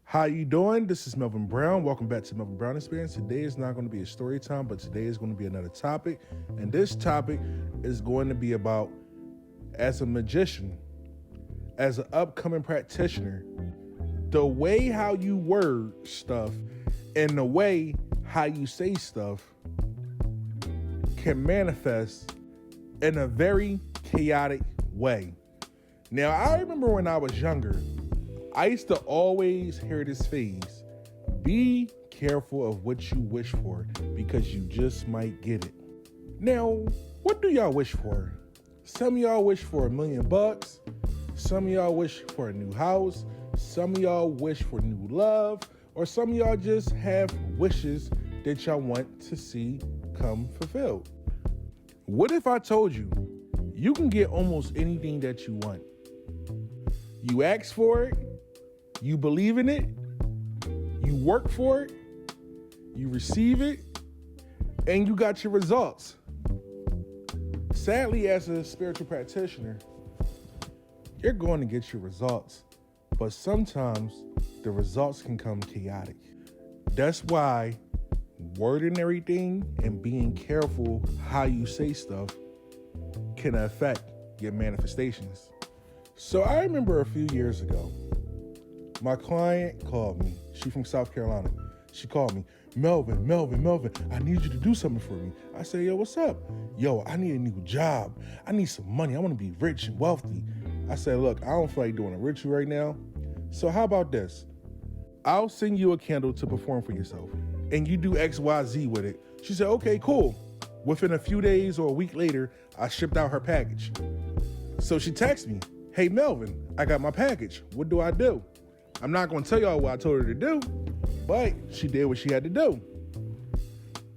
How you doing? This is Melvin Brown. Welcome back to Melvin Brown Experience. Today is not going to be a story time, but today is going to be another topic. And this topic is going to be about, as a magician, as an upcoming practitioner, the way how you word stuff and the way how you say stuff can manifest in a very chaotic way. Now, I remember when I was younger, I used to always hear this phrase: be careful of what you wish for because you just might get it. Now, what do y'all wish for? Some of y'all wish for $1 million. Some of y'all wish for a new house. Some of y'all wish for new love. Or some of y'all just have wishes that y'all want to see come fulfilled. What if I told you you can get almost anything that you want? You ask for it, you believe in it, you work for it, you receive it, and you got your results. Sadly, as a spiritual practitioner, you're going to get your results, but sometimes the results can come chaotic. That's why wording everything and being careful how you say stuff can affect your manifestations. So I remember a few years ago, my client called me. She's from South Carolina. She called me, Melvin, I need you to do something for me. I said, yo, what's up? Yo, I need a new job. I need some money. I want to be rich and wealthy. I said, look, I don't feel like doing a ritual right now. So how about this? I'll send you a candle to perform for yourself, and you do X, Y, Z with it. She said, okay, cool. Within a few days or a week later, I shipped out her package. So she texted me, hey, Melvin, I got my package. What do I do? I'm not going to tell y'all what I told her to do, but she did what she had to do.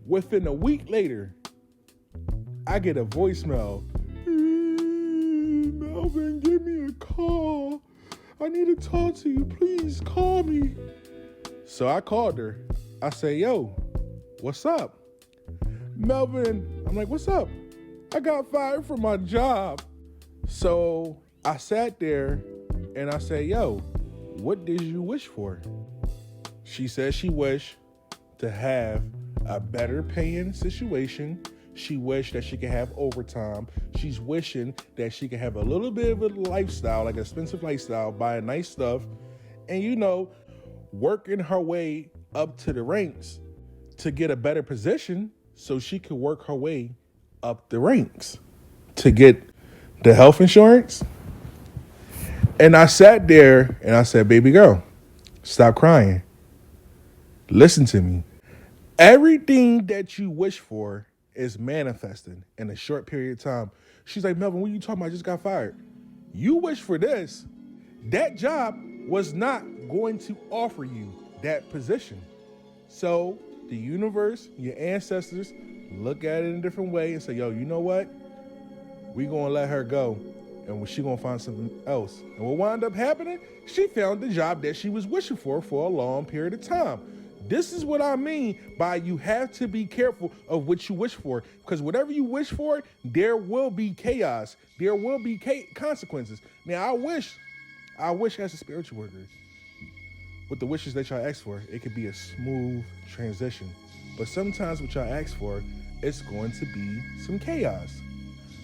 Within a week later, I get a voicemail. Hey, Melvin, give me a call. I need to talk to you. Please call me. So I called her. I say, yo, what's up? Melvin, I'm like, what's up? I got fired from my job. So I sat there and I said, yo, what did you wish for? She said she wished to have a better paying situation. She wished that she could have overtime. She's wishing that she could have a little bit of a lifestyle, like an expensive lifestyle, buying nice stuff, and, working her way up to the ranks to get a better position so she could work her way up the ranks to get the health insurance. And I sat there and I said, baby girl, stop crying. Listen to me. Everything that you wish for is manifesting in a short period of time. She's like, Melvin, what are you talking about? I just got fired. You wish for this. That job was not going to offer you that position. So the universe, your ancestors, look at it in a different way and say, yo, you know what? We're going to let her go. And she's going to find something else. And what wound up happening? She found the job that she was wishing for a long period of time. This is what I mean by you have to be careful of what you wish for, because whatever you wish for, there will be chaos. There will be consequences. Now, I wish as a spiritual worker, with the wishes that y'all ask for, it could be a smooth transition. But sometimes what y'all ask for, it's going to be some chaos,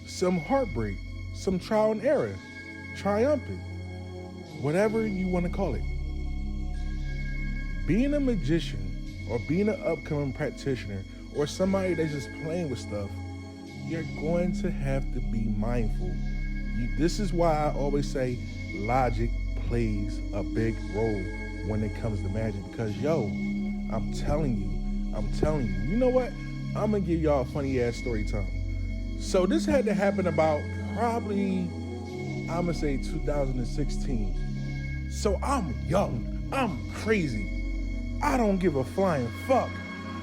some heartbreak, some trial and error, triumphant, whatever you want to call it. Being a magician or being an upcoming practitioner or somebody that's just playing with stuff, you're going to have to be mindful. This is why I always say logic plays a big role when it comes to magic, because I'm telling you, you know what? I'm going to give y'all a funny ass story time. So this had to happen about probably, I'm going to say 2016. So I'm young, I'm crazy. I don't give a flying fuck.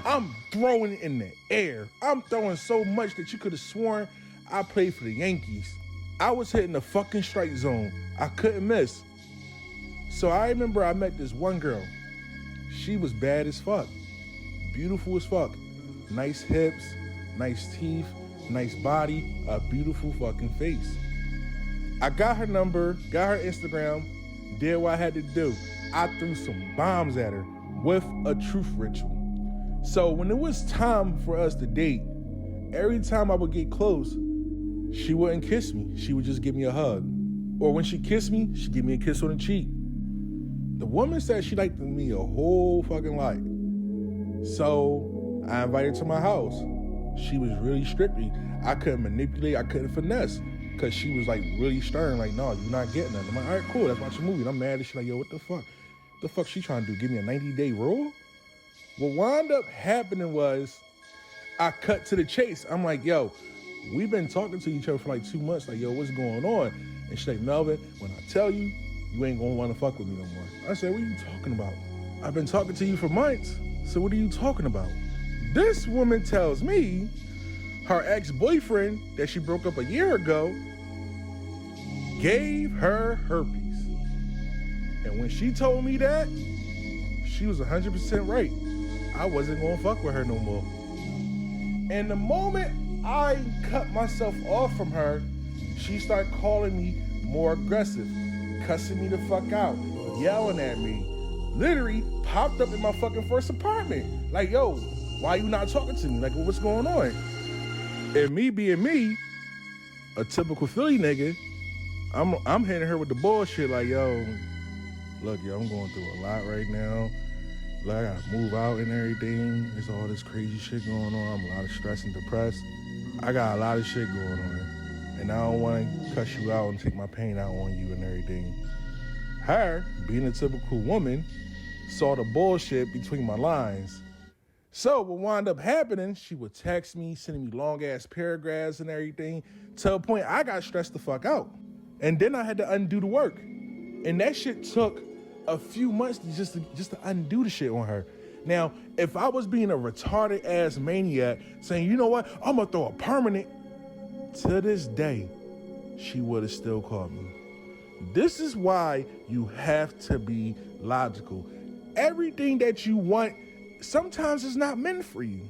I'm throwing in the air. I'm throwing so much that you could have sworn I played for the Yankees. I was hitting the fucking strike zone. I couldn't miss. So I remember I met this one girl. She was bad as fuck. Beautiful as fuck. Nice hips, nice teeth, nice body, a beautiful fucking face. I got her number, got her Instagram, did what I had to do. I threw some bombs at her with a truth ritual. So when it was time for us to date, every time I would get close, she wouldn't kiss me. She would just give me a hug. Or when she kissed me, she'd give me a kiss on the cheek. The woman said she liked me a whole fucking lot. So I invited her to my house. She was really strictly. I couldn't manipulate, I couldn't finesse. Cause she was like really stern, like, no, you're not getting nothing. I'm like, all right, cool, let's watch a movie. And I'm mad and she's like, yo, what the fuck? The fuck she trying to do? Give me a 90-day rule? What wound up happening was I cut to the chase. I'm like, yo, we've been talking to each other for like 2 months. Like, yo, what's going on? And she's like, Melvin, when I tell you, you ain't gonna wanna fuck with me no more. I said, what are you talking about? I've been talking to you for months. So what are you talking about? This woman tells me her ex-boyfriend that she broke up a year ago gave her herpes. And when she told me that, she was 100% right. I wasn't gonna fuck with her no more. And the moment I cut myself off from her, she started calling me more aggressive, cussing me the fuck out, yelling at me. Literally popped up in my fucking first apartment. Like, yo, why you not talking to me? Like, what's going on? And me being me, a typical Philly nigga, I'm hitting her with the bullshit like, yo, look, yo, I'm going through a lot right now. Like, I gotta move out and everything. There's all this crazy shit going on. I'm a lot of stress and depressed. I got a lot of shit going on. And I don't want to cuss you out and take my pain out on you and everything. Her, being a typical woman, saw the bullshit between my lines. So what wound up happening, she would text me, sending me long-ass paragraphs and everything, to a point I got stressed the fuck out. And then I had to undo the work. And that shit took a few months just to undo the shit on her. Now, if I was being a retarded ass maniac saying, you know what, I'm gonna throw a permanent, to this day, she would have still called me. This is why you have to be logical. Everything that you want sometimes is not meant for you.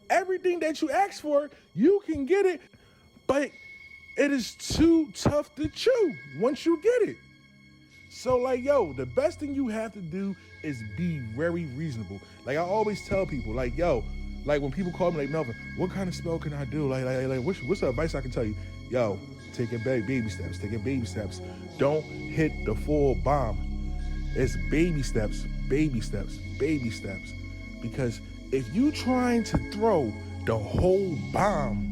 Everything that you ask for, you can get it, but it is too tough to chew once you get it. So like, yo, the best thing you have to do is be very reasonable. Like I always tell people, like, yo, like when people call me like, Melvin, what kind of spell can I do? Like what's the advice I can tell you? Yo, take it baby steps, take it baby steps. Don't hit the full bomb. It's baby steps, baby steps, baby steps. Because if you trying to throw the whole bomb,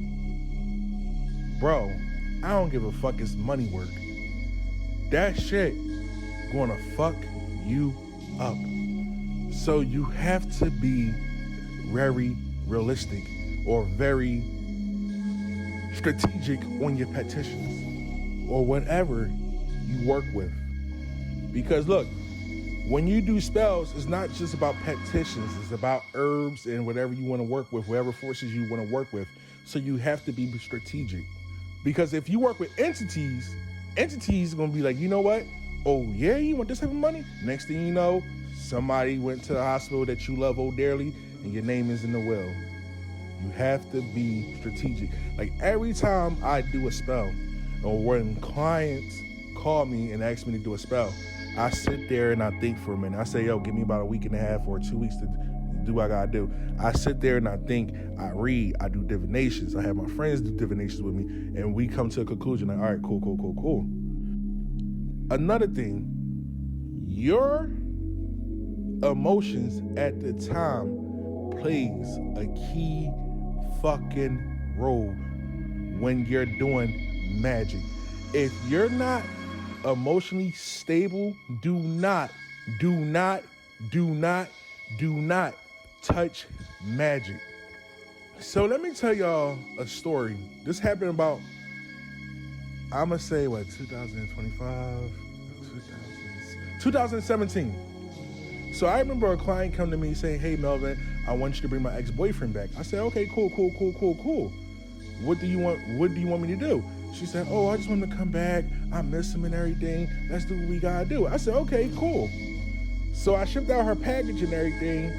bro, I don't give a fuck, it's money work. That shit gonna fuck you up. So you have to be very realistic or very strategic on your petitions or whatever you work with. Because look, when you do spells, it's not just about petitions, it's about herbs and whatever you want to work with, whatever forces you want to work with. So you have to be strategic. Because if you work with entities are gonna be like, you know what? Oh yeah, you want this type of money? Next thing you know, somebody went to the hospital that you love oh dearly and your name is in the will. You have to be strategic. Like every time I do a spell, or when clients call me and ask me to do a spell, I sit there and I think for a minute. I say, yo, give me about a week and a half or 2 weeks to do what I gotta do. I sit there and I think, I read, I do divinations. I have my friends do divinations with me, and we come to a conclusion like, all right, cool. Another thing, your emotions at the time plays a key fucking role when you're doing magic. If you're not emotionally stable, do not touch magic. So let me tell y'all a story. This happened about, I'm gonna say 2017. So I remember a client come to me saying, hey Melvin, I want you to bring my ex-boyfriend back. I said, okay, cool. What do you want me to do? She said, oh, I just want him to come back. I miss him and everything. Let's do what we gotta do. I said, okay, cool. So I shipped out her package and everything.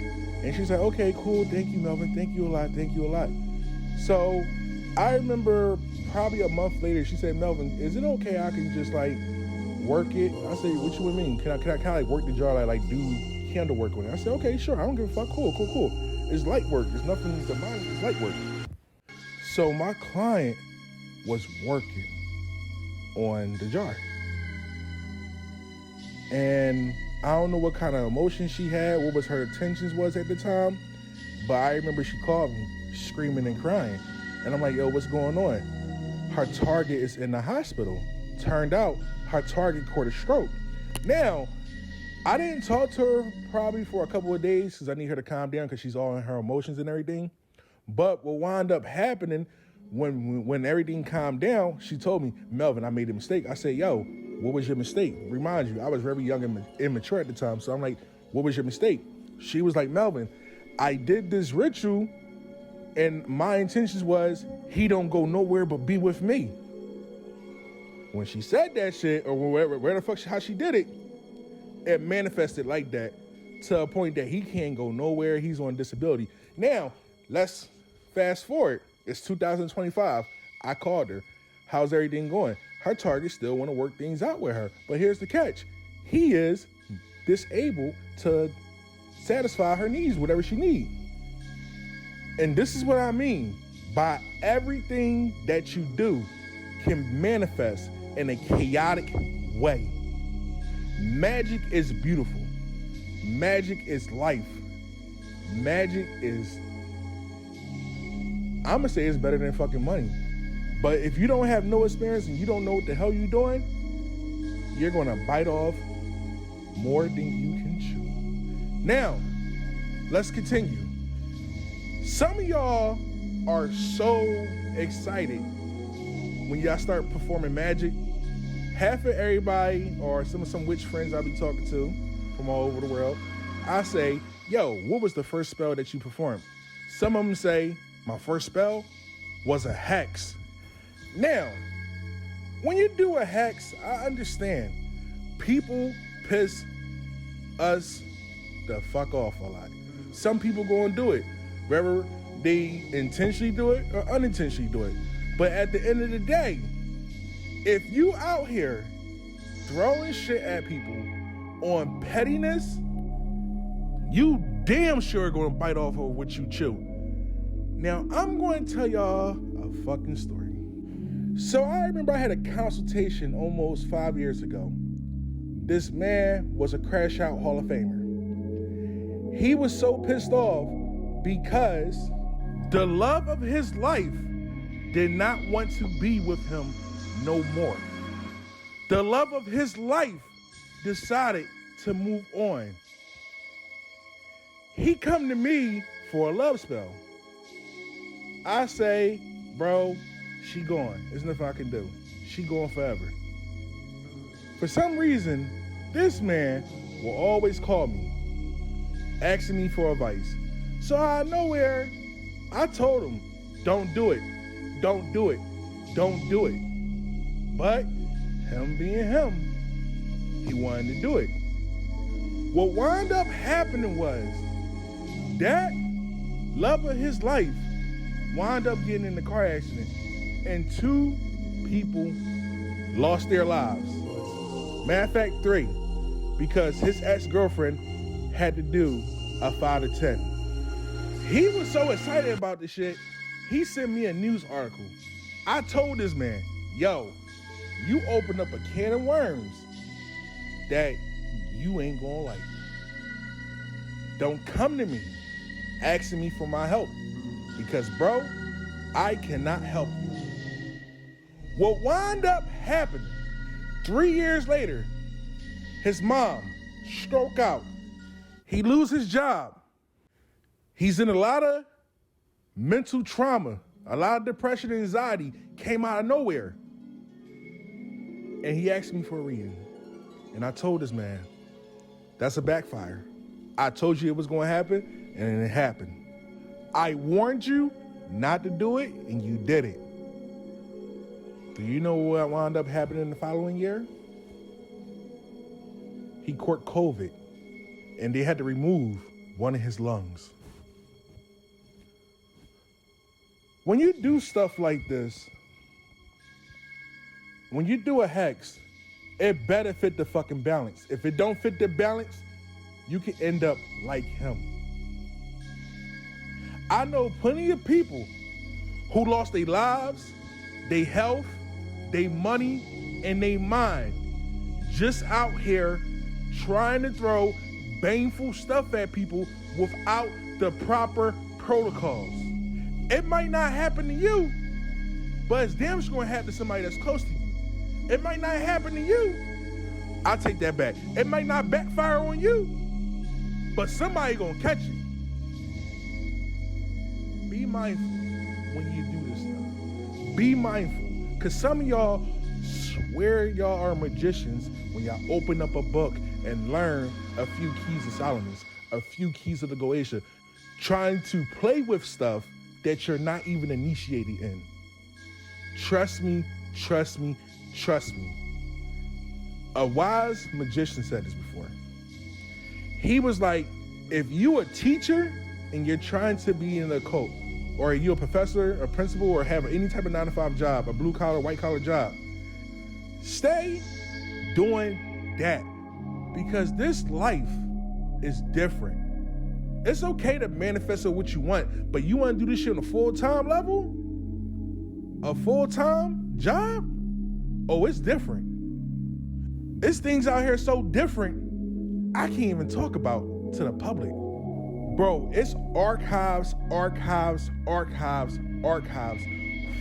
And she said, okay, cool. Thank you, Melvin. Thank you a lot. So I remember probably a month later, she said, Melvin, is it okay I can just like work it. I said, what you mean? Can I like work the jar, like do candle work on it? I said, okay, sure. I don't give a fuck. Cool. It's light work. It's nothing demonic. It's light work. So my client was working on the jar. And I don't know what kind of emotion she had, what was her intentions was at the time, but I remember she called me screaming and crying. And I'm like, yo, what's going on? Her target is in the hospital. Turned out her target caught a stroke. Now, I didn't talk to her probably for a couple of days because I need her to calm down because she's all in her emotions and everything. But what wound up happening when everything calmed down, she told me, Melvin, I made a mistake. I said, yo, what was your mistake? Remind you, I was very young and immature at the time. So I'm like, what was your mistake? She was like, Melvin, I did this ritual and my intentions was he don't go nowhere but be with me. When she said that shit, or where the fuck, how she did it, it manifested like that to a point that he can't go nowhere. He's on disability. Now, let's fast forward. It's 2025. I called her. How's everything going? Her target still want to work things out with her. But here's the catch. He is disabled to satisfy her needs, whatever she needs. And this is what I mean by everything that you do can manifest in a chaotic way. Magic is beautiful. Magic is life. Magic is, I'm gonna say it's better than fucking money. But if you don't have no experience and you don't know what the hell you're doing, you're gonna bite off more than you can chew. Now, let's continue. Some of y'all are so excited when y'all start performing magic. Half of everybody, or some witch friends I be talking to from all over the world, I say, yo, what was the first spell that you performed? Some of them say, my first spell was a hex. Now, when you do a hex, I understand. People piss us the fuck off a lot. Some people go and do it, whether they intentionally do it or unintentionally do it. But at the end of the day, if you out here throwing shit at people on pettiness, you damn sure gonna bite off of what you chew. Now, I'm going to tell y'all a fucking story. So I remember I had a consultation almost 5 years ago. This man was a crash out Hall of Famer. He was so pissed off because the love of his life did not want to be with him no more. The love of his life decided to move on. He come to me for a love spell. I say, bro, she gone. There's nothing I can do. She gone forever. For some reason, this man will always call me, asking me for advice. So out of nowhere, I told him, don't do it. Don't do it. Don't do it. But him being him, he wanted to do it. What wound up happening was that love of his life wound up getting in a car accident and 2 people lost their lives. Matter of fact, 3, because his ex-girlfriend had to do a 5 to 10. He was so excited about this shit, he sent me a news article. I told this man, yo, you opened up a can of worms that you ain't gonna like. Don't come to me asking me for my help because, bro, I cannot help you. What wound up happening 3 years later, his mom stroke out. He lose his job. He's in a lot of mental trauma, a lot of depression and anxiety came out of nowhere. And he asked me for a reading. And I told this man, that's a backfire. I told you it was going to happen, and it happened. I warned you not to do it, and you did it. Do you know what wound up happening the following year? He caught COVID, and they had to remove one of his lungs. When you do stuff like this, when you do a hex, It better fit the fucking balance. If it don't fit the balance, you can end up like him. I know plenty of people who lost their lives, their health, their money, and their mind just out here trying to throw baneful stuff at people without the proper protocols. It might not happen to you, but it's damn sure gonna happen to somebody that's close to you. It might not happen to you. I take that back. It might not backfire on you, but somebody gonna catch it. Be mindful when you do this stuff. Be mindful, because some of y'all swear y'all are magicians when y'all open up a book and learn a few keys of Solomon's, a few keys of the Goetia, trying to play with stuff that you're not even initiated in. Trust me, trust me, trust me. A wise magician said this before. He was like, if you a teacher and you're trying to be in a cult, or you a professor, a principal, or have any type of 9-to-5 job, a blue collar, white collar job, stay doing that, because this life is different. It's okay to manifest what you want, but you want to do this shit on a full-time level? A full-time job? Oh, it's different. It's things out here so different, I can't even talk about to the public. Bro, it's archives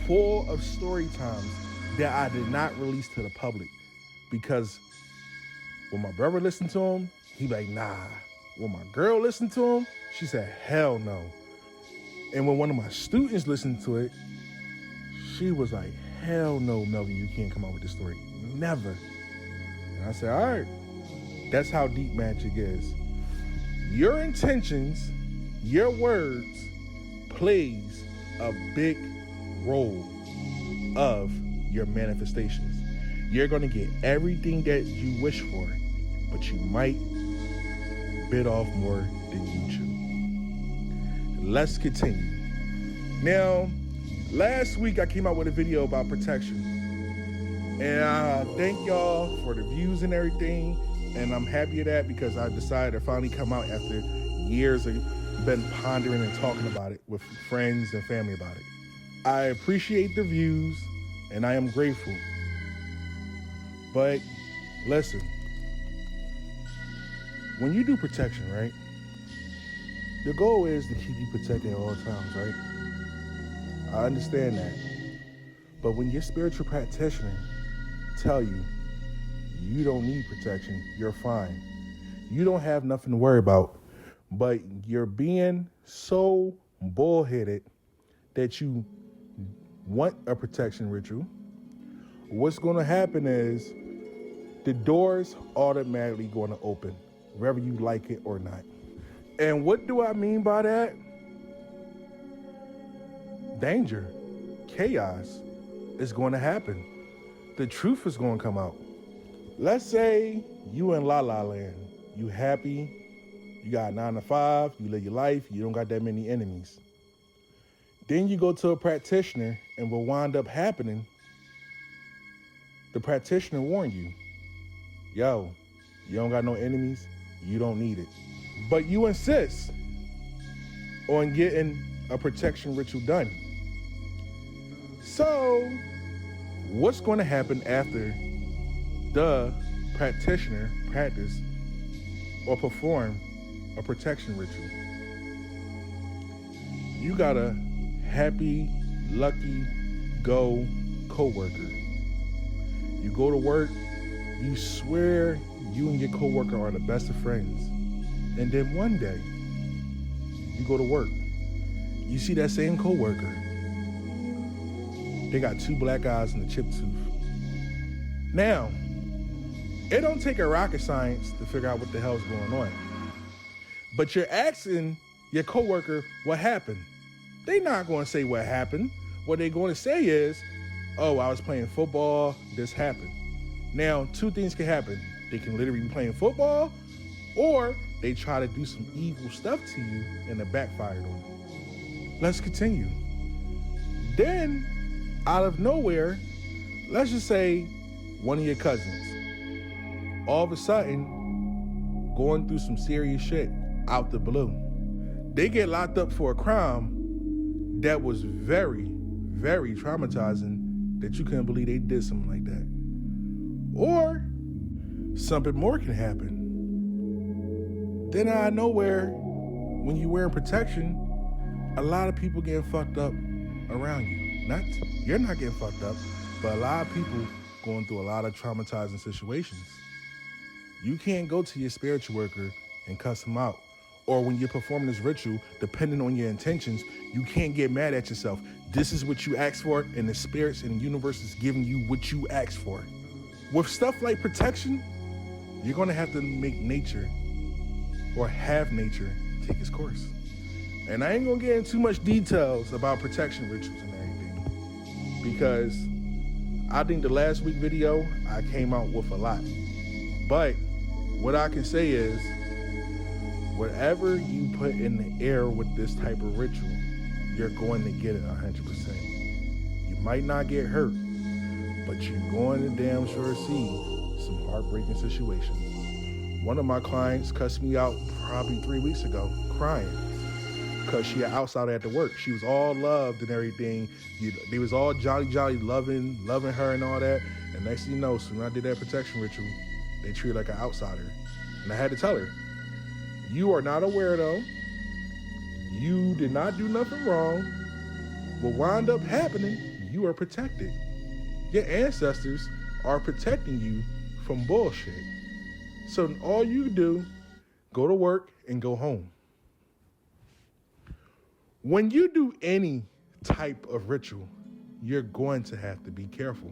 full of story times that I did not release to the public, because when my brother listened to him, he be like, nah. When my girl listened to him, she said, hell no. And when one of my students listened to it, she was like, hell no, Melvin, you can't come out with this story. Never. And I said, all right. That's how deep magic is. Your intentions, your words, plays a big role of your manifestations. You're going to get everything that you wish for, but you might bit off more than you chew. Let's continue. Now, last week I came out with a video about protection. And I thank y'all for the views and everything. And I'm happy of that, because I decided to finally come out after years of been pondering and talking about it with friends and family about it. I appreciate the views and I am grateful. But listen, when you do protection, right? The goal is to keep you protected at all times, right? I understand that. But when your spiritual practitioner tell you, you don't need protection, you're fine, you don't have nothing to worry about, but you're being so bullheaded that you want a protection ritual, what's going to happen is the doors automatically going to open, whether you like it or not. And what do I mean by that? Danger, chaos is going to happen. The truth is going to come out. Let's say you in La La Land, you happy, you got 9 to 5, you live your life, you don't got that many enemies. Then you go to a practitioner, and what wind up happening, the practitioner warned you, yo, you don't got no enemies, you don't need it. But you insist on getting a protection ritual done. So, what's going to happen after the practitioner practice or perform a protection ritual? You got a happy, lucky, go coworker. You go to work, you swear you and your coworker are the best of friends. And then one day, you go to work, you see that same coworker. They got 2 black eyes and a chipped tooth. Now, it don't take a rocket science to figure out what the hell's going on. But you're asking your coworker what happened. They're not going to say what happened. What they're going to say is, oh, I was playing football, this happened. Now, 2 things can happen. They can literally be playing football, or they try to do some evil stuff to you and it backfired on you. Let's continue. Then, out of nowhere, let's just say one of your cousins, all of a sudden going through some serious shit out the blue. They get locked up for a crime that was very, very traumatizing, that you couldn't believe they did something like that. Or something more can happen. Then out of nowhere, when you're wearing protection, a lot of people getting fucked up around you. You're not getting fucked up, but a lot of people going through a lot of traumatizing situations. You can't go to your spiritual worker and cuss them out. Or when you're performing this ritual, depending on your intentions, you can't get mad at yourself. This is what you asked for, and the spirits and the universe is giving you what you asked for. With stuff like protection, you're going to have to make nature or have nature take its course. And I ain't going to get into too much details about protection rituals and everything, because I think the last week video, I came out with a lot. But what I can say is, whatever you put in the air with this type of ritual, you're going to get it 100%. You might not get hurt, but you're going to damn sure see some heartbreaking situations. One of my clients cussed me out probably 3 weeks ago, crying, because she had outsider at the work. She was all loved and everything. They was all jolly, loving her and all that. And next thing you know, so when I did that protection ritual, they treat her like an outsider. And I had to tell her, you are not a weirdo. You did not do nothing wrong. What wound up happening, you are protected. Your ancestors are protecting you from bullshit. So all you do, go to work and go home. When you do any type of ritual, you're going to have to be careful.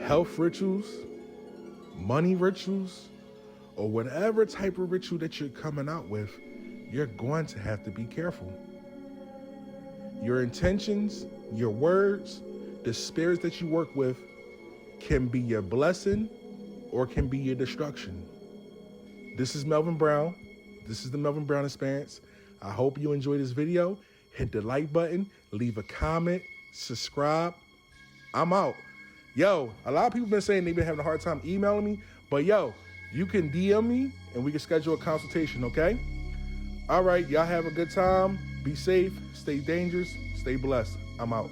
Health rituals, money rituals, or whatever type of ritual that you're coming out with, you're going to have to be careful. Your intentions, your words, the spirits that you work with can be your blessing or can be your destruction. This is Melvin Brown. This is the Melvin Brown Experience. I hope you enjoyed this video. Hit the like button, leave a comment, subscribe. I'm out. Yo, a lot of people been saying they've been having a hard time emailing me, but yo, you can DM me and we can schedule a consultation, okay? All right, y'all have a good time. Be safe, stay dangerous, stay blessed. I'm out.